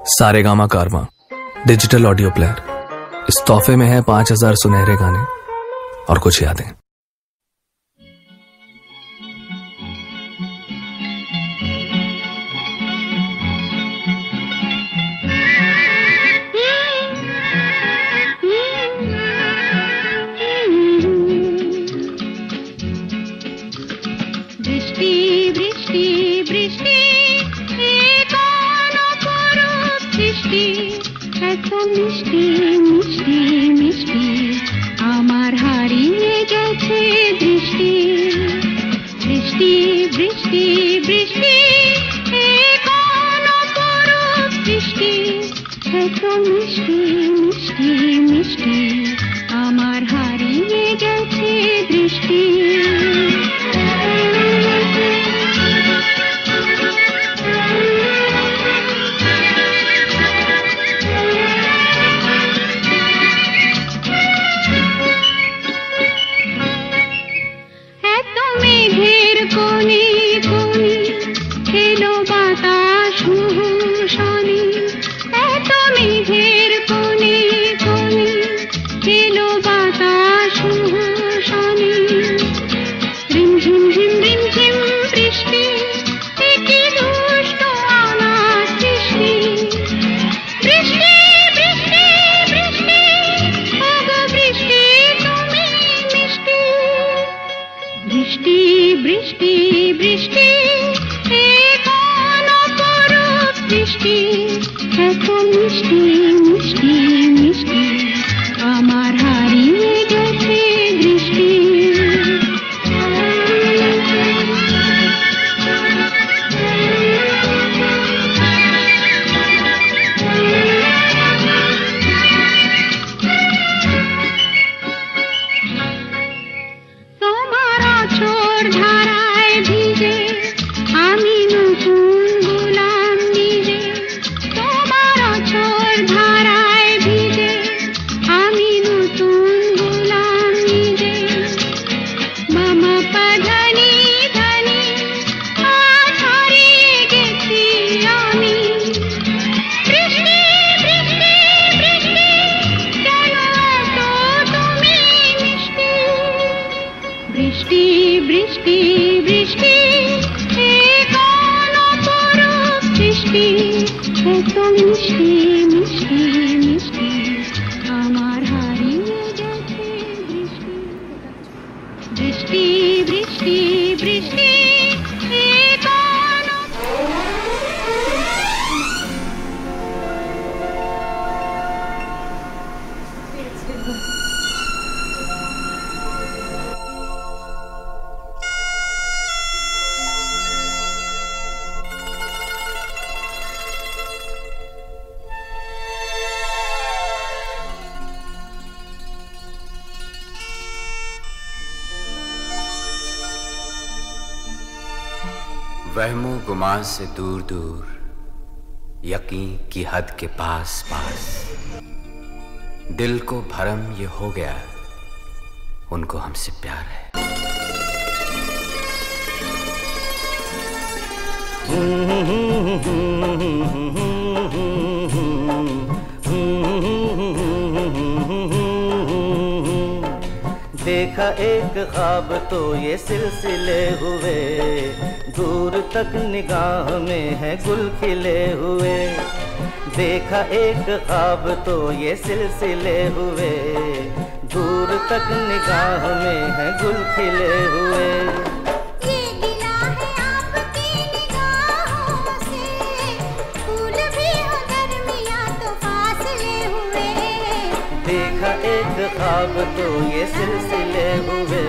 सारेगामा कारवां digital audio player. इस तोहफे में है 5000 सुनहरे गाने और कुछ यादें। এত মিষ্টি মিষ্টি মিষ্টি আমার হারিয়ে গেছে দৃষ্টি। বৃষ্টি বৃষ্টি বৃষ্টি কোন অপরূপ বৃষ্টি, এত মিষ্টি মিষ্টি মিষ্টি আমার হারিয়ে গেছে দৃষ্টি। বৃষ্টি বৃষ্টি বৃষ্টি কোন অপরূপ বৃষ্টি, এত মিষ্টি মিষ্টি মিষ্টি আমার হারিয়ে গেছে দৃষ্টি। ধারায় ভিজে আমি নতুন গোলাম নিজে, তোমার অঝোর ধারায় ভিজে আমি নতুন গোলাম নিজে। মামা পাধানি ধানি আজ হারিয়ে গেছি আমি। বৃষ্টি বৃষ্টি বৃষ্টি কেন এত তুমি মিষ্টি। বৃষ্টি বৃষ্টি বৃষ্টি কোন অপরূপ বৃষ্টি, এত মিষ্টি মিষ্টি মিষ্টি আমার হারিয়ে গেছে দৃষ্টি। বৃষ্টি বৃষ্টি বৃষ্টি वहमो गुमान से दूर दूर, यकीन की हद के पास पास, दिल को भरम ये हो गया उनको हमसे प्यार है। देखा एक ख्वाब तो ये सिलसिले हुए, दूर तक निगाह में है गुल खिले हुए। देखा एक ख्वाब तो ये सिलसिले हुए, दूर तक निगाह में है गुल खिले हुए। ये गिला है आपकी निगाहों से, फूल भी हो दरमियां तो फासले हुए। देखा एक ख्वाब तो ये सिलसिले हुए,